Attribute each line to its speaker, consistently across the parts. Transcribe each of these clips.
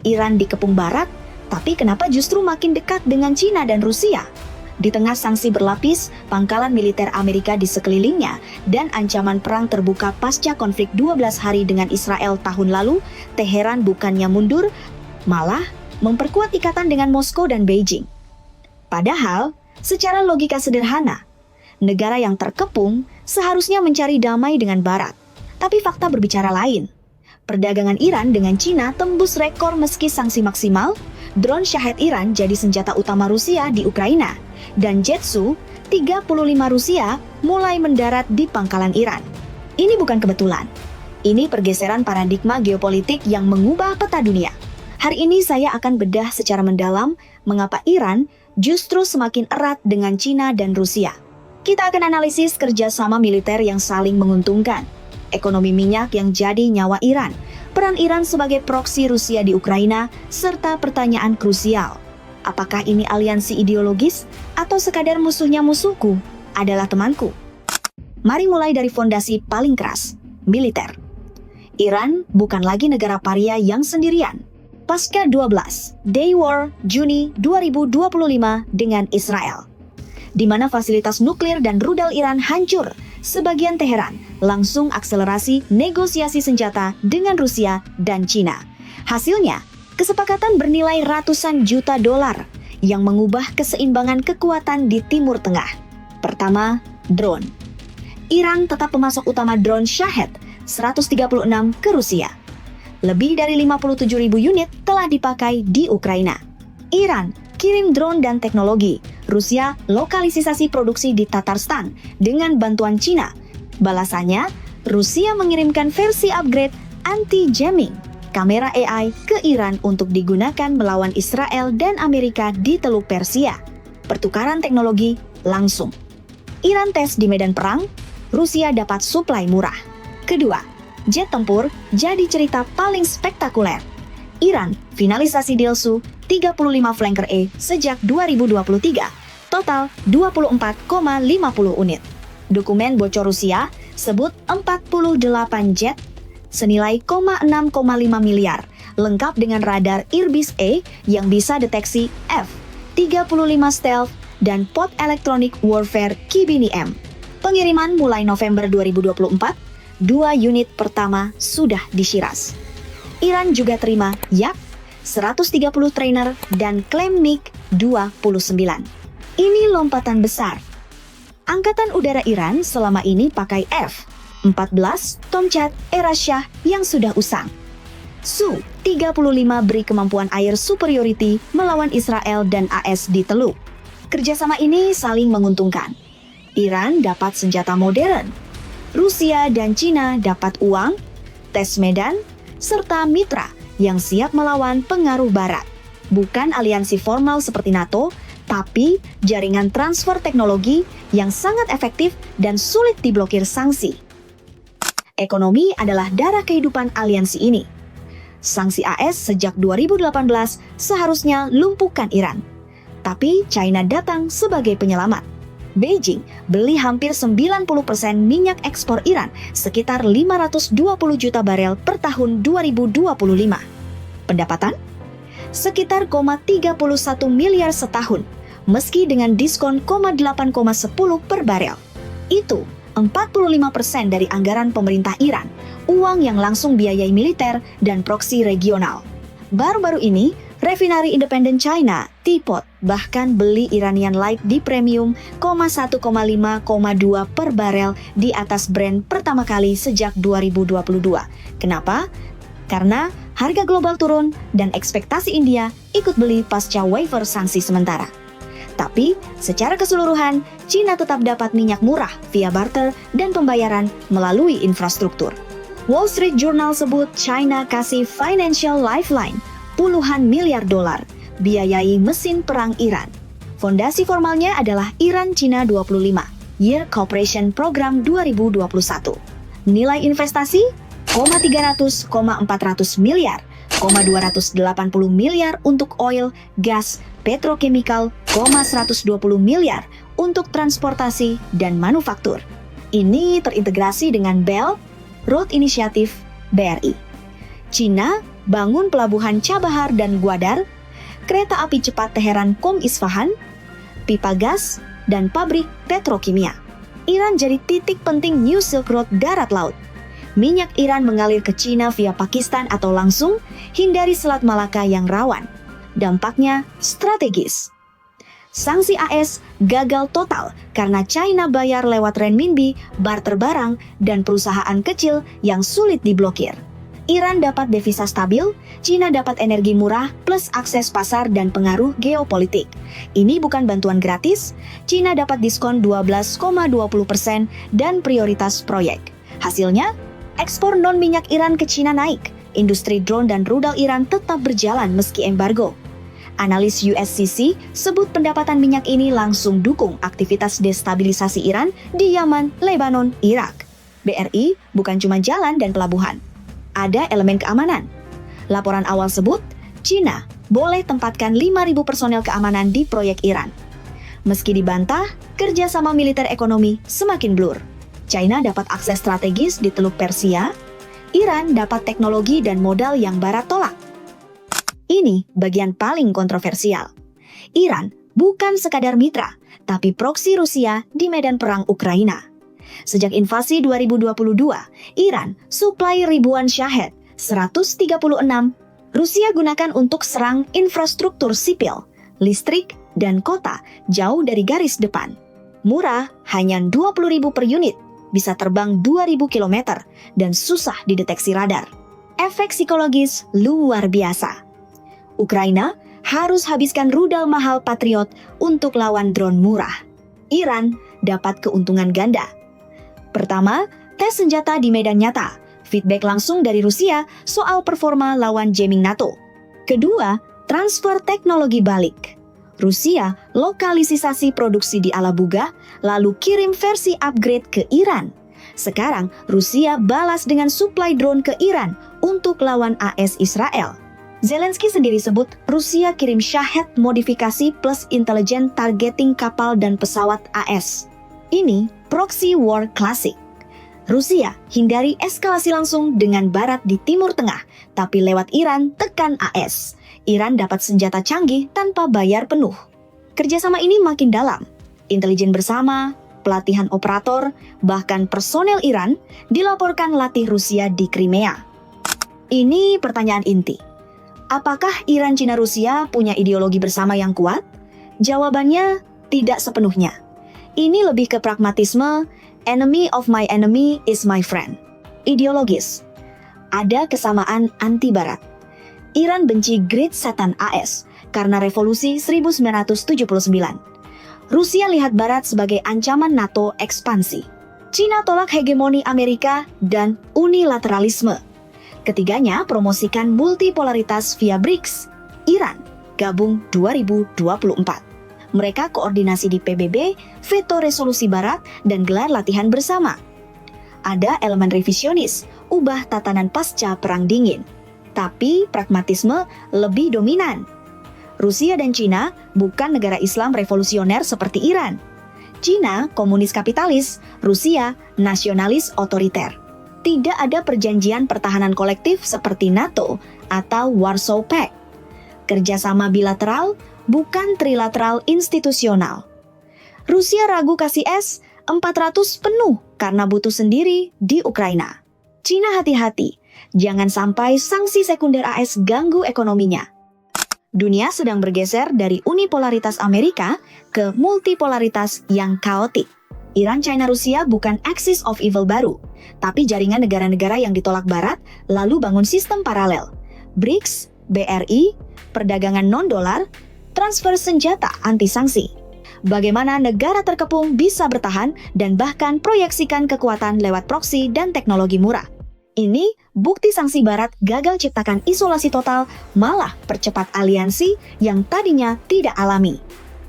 Speaker 1: Iran dikepung Barat, tapi kenapa justru makin dekat dengan Cina dan Rusia? Di tengah sanksi berlapis, pangkalan militer Amerika di sekelilingnya, dan ancaman perang terbuka pasca konflik 12 hari dengan Israel tahun lalu, Teheran bukannya mundur, malah memperkuat ikatan dengan Moskow dan Beijing. Padahal, secara logika sederhana, negara yang terkepung seharusnya mencari damai dengan Barat. Tapi fakta berbicara lain. Perdagangan Iran dengan Cina tembus rekor meski sanksi maksimal, drone Shahed Iran jadi senjata utama Rusia di Ukraina, dan Jet Su-35 Rusia mulai mendarat di pangkalan Iran. Ini bukan kebetulan. Ini pergeseran paradigma geopolitik yang mengubah peta dunia. Hari ini saya akan bedah secara mendalam mengapa Iran justru semakin erat dengan Cina dan Rusia. Kita akan analisis kerjasama militer yang saling menguntungkan, ekonomi minyak yang jadi nyawa Iran, peran Iran sebagai proksi Rusia di Ukraina, serta pertanyaan krusial. Apakah ini aliansi ideologis atau sekadar musuhnya musuhku adalah temanku? Mari mulai dari fondasi paling keras, militer. Iran bukan lagi negara paria yang sendirian. Pasca 12 Day War Juni 2025 dengan Israel, di mana fasilitas nuklir dan rudal Iran hancur, sebagian Teheran langsung akselerasi negosiasi senjata dengan Rusia dan Cina. Hasilnya, kesepakatan bernilai ratusan juta dolar yang mengubah keseimbangan kekuatan di Timur Tengah. Pertama, drone. Iran tetap pemasok utama drone Shahed 136 ke Rusia. Lebih dari 57.000 unit telah dipakai di Ukraina. Iran kirim drone dan teknologi. Rusia lokalisasi produksi di Tatarstan dengan bantuan Cina. Balasannya, Rusia mengirimkan versi upgrade anti-jamming kamera AI ke Iran untuk digunakan melawan Israel dan Amerika di Teluk Persia. Pertukaran teknologi langsung. Iran tes di medan perang, Rusia dapat suplai murah. Kedua, jet tempur jadi cerita paling spektakuler. Iran finalisasi deal Su-35 Flanker E sejak 2023, total 24,50 unit. Dokumen bocor Rusia sebut 48 jet senilai 6,5 miliar, lengkap dengan radar Irbis A yang bisa deteksi F-35 stealth dan pot elektronik warfare Kibini M. Pengiriman mulai November 2024, 2 unit pertama sudah dishiras. Iran juga terima 130 trainer dan klaim MiG-29. Ini lompatan besar. Angkatan udara Iran selama ini pakai F-14 Tomcat era Shah yang sudah usang. Su-35 beri kemampuan air superiority melawan Israel dan AS di Teluk. Kerjasama ini saling menguntungkan. Iran dapat senjata modern, Rusia dan Cina dapat uang, tes medan, serta mitra yang siap melawan pengaruh Barat. Bukan aliansi formal seperti NATO, tapi jaringan transfer teknologi yang sangat efektif dan sulit diblokir sanksi. Ekonomi adalah darah kehidupan aliansi ini. Sanksi AS sejak 2018 seharusnya lumpuhkan Iran. Tapi China datang sebagai penyelamat. Beijing beli hampir 90% minyak ekspor Iran, sekitar 520 juta barel per tahun 2025. Pendapatan? Sekitar 31 miliar setahun, meski dengan diskon 8,10 per barel. Itu 45% dari anggaran pemerintah Iran, uang yang langsung biayai militer dan proksi regional. Baru-baru ini, refinari independen China, Teapot, bahkan beli Iranian Light di premium 1,5,2 per barel di atas Brent pertama kali sejak 2022. Kenapa? Karena harga global turun dan ekspektasi India ikut beli pasca waiver sanksi sementara. Tapi, secara keseluruhan, Cina tetap dapat minyak murah via barter dan pembayaran melalui infrastruktur. Wall Street Journal sebut China kasih financial lifeline puluhan miliar dolar, biayai mesin perang Iran. Fondasi formalnya adalah Iran-Cina 25, Year Cooperation Program 2021. Nilai investasi, 300,400 miliar, 280 miliar untuk oil, gas, petrochemical, 120 miliar untuk transportasi dan manufaktur. Ini terintegrasi dengan Belt Road Initiative BRI. Cina bangun pelabuhan Chabahar dan Gwadar, kereta api cepat Teheran Qom Isfahan, pipa gas, dan pabrik petrokimia. Iran jadi titik penting New Silk Road darat laut. Minyak Iran mengalir ke Cina via Pakistan atau langsung, hindari Selat Malaka yang rawan. Dampaknya strategis. Sanksi AS gagal total karena China bayar lewat renminbi, barter barang, dan perusahaan kecil yang sulit diblokir. Iran dapat devisa stabil, China dapat energi murah plus akses pasar dan pengaruh geopolitik. Ini bukan bantuan gratis, China dapat diskon 12,20% dan prioritas proyek. Hasilnya, ekspor non-minyak Iran ke China naik, industri drone dan rudal Iran tetap berjalan meski embargo. Analis USCC sebut pendapatan minyak ini langsung dukung aktivitas destabilisasi Iran di Yaman, Lebanon, Irak. BRI bukan cuma jalan dan pelabuhan. Ada elemen keamanan. Laporan awal sebut, China boleh tempatkan 5.000 personel keamanan di proyek Iran. Meski dibantah, kerjasama militer ekonomi semakin blur. China dapat akses strategis di Teluk Persia, Iran dapat teknologi dan modal yang Barat tolak. Ini bagian paling kontroversial. Iran bukan sekadar mitra, tapi proksi Rusia di medan perang Ukraina. Sejak invasi 2022, Iran suplai ribuan Shahed 136 Rusia gunakan untuk serang infrastruktur sipil, listrik, dan kota jauh dari garis depan. Murah, hanya 20.000 per unit, bisa terbang 2.000 km, dan susah dideteksi radar. Efek psikologis luar biasa. Ukraina harus habiskan rudal mahal Patriot untuk lawan drone murah. Iran dapat keuntungan ganda. Pertama, tes senjata di medan nyata. Feedback langsung dari Rusia soal performa lawan jamming NATO. Kedua, transfer teknologi balik. Rusia lokalisasi produksi di Alabuga, lalu kirim versi upgrade ke Iran. Sekarang, Rusia balas dengan suplai drone ke Iran untuk lawan AS Israel. Zelensky sendiri sebut Rusia kirim Shahed modifikasi plus intelijen targeting kapal dan pesawat AS. Ini proxy war klasik. Rusia hindari eskalasi langsung dengan Barat di Timur Tengah, tapi lewat Iran tekan AS. Iran dapat senjata canggih tanpa bayar penuh. Kerjasama ini makin dalam. Intelijen bersama, pelatihan operator, bahkan personel Iran dilaporkan latih Rusia di Crimea. Ini pertanyaan inti. Apakah Iran, Cina, Rusia punya ideologi bersama yang kuat? Jawabannya tidak sepenuhnya. Ini lebih ke pragmatisme, enemy of my enemy is my friend. Ideologis. Ada kesamaan anti-Barat. Iran benci Great Satan AS karena revolusi 1979. Rusia lihat Barat sebagai ancaman NATO ekspansi. Cina tolak hegemoni Amerika dan unilateralisme. Ketiganya promosikan multipolaritas via BRICS. Iran gabung 2024. Mereka koordinasi di PBB, veto resolusi Barat, dan gelar latihan bersama. Ada elemen revisionis, ubah tatanan pasca Perang Dingin. Tapi pragmatisme lebih dominan. Rusia dan Cina bukan negara Islam revolusioner seperti Iran. Cina komunis kapitalis, Rusia nasionalis otoriter. Tidak ada perjanjian pertahanan kolektif seperti NATO atau Warsaw Pact. Kerjasama bilateral, bukan trilateral institusional. Rusia ragu kasih S-400 penuh karena butuh sendiri di Ukraina. Cina hati-hati, jangan sampai sanksi sekunder AS ganggu ekonominya. Dunia sedang bergeser dari unipolaritas Amerika ke multipolaritas yang kaotik. Iran, China, Rusia bukan axis of evil baru, tapi jaringan negara-negara yang ditolak Barat lalu bangun sistem paralel. BRICS, BRI, perdagangan non-dolar, transfer senjata anti-sanksi. Bagaimana negara terkepung bisa bertahan dan bahkan proyeksikan kekuatan lewat proksi dan teknologi murah. Ini bukti sanksi Barat gagal ciptakan isolasi total, malah percepat aliansi yang tadinya tidak alami.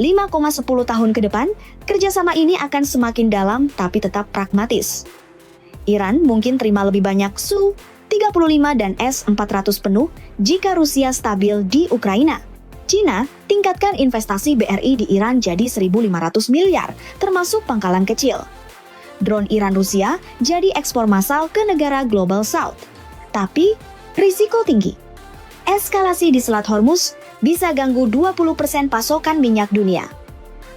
Speaker 1: 5,10 tahun ke depan, kerjasama ini akan semakin dalam tapi tetap pragmatis. Iran mungkin terima lebih banyak Su-35 dan S-400 penuh jika Rusia stabil di Ukraina. Cina tingkatkan investasi BRI di Iran jadi 1.500 miliar, termasuk pangkalan kecil. Drone Iran-Rusia jadi ekspor massal ke negara Global South. Tapi risiko tinggi. Eskalasi di Selat Hormuz bisa ganggu 20% pasokan minyak dunia.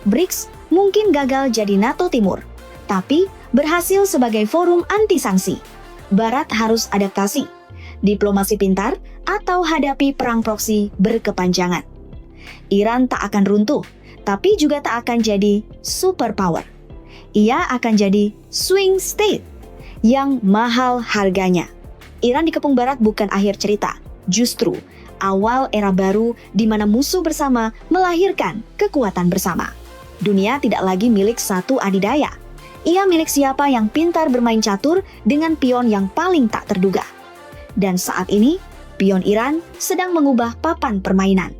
Speaker 1: BRICS mungkin gagal jadi NATO Timur, tapi berhasil sebagai forum anti-sanksi. Barat harus adaptasi, diplomasi pintar, atau hadapi perang proksi berkepanjangan. Iran tak akan runtuh, tapi juga tak akan jadi superpower. Ia akan jadi swing state yang mahal harganya. Iran dikepung Barat bukan akhir cerita, justru awal era baru di mana musuh bersama melahirkan kekuatan bersama. Dunia tidak lagi milik satu adidaya. Ia milik siapa yang pintar bermain catur dengan pion yang paling tak terduga. Dan saat ini, pion Iran sedang mengubah papan permainan.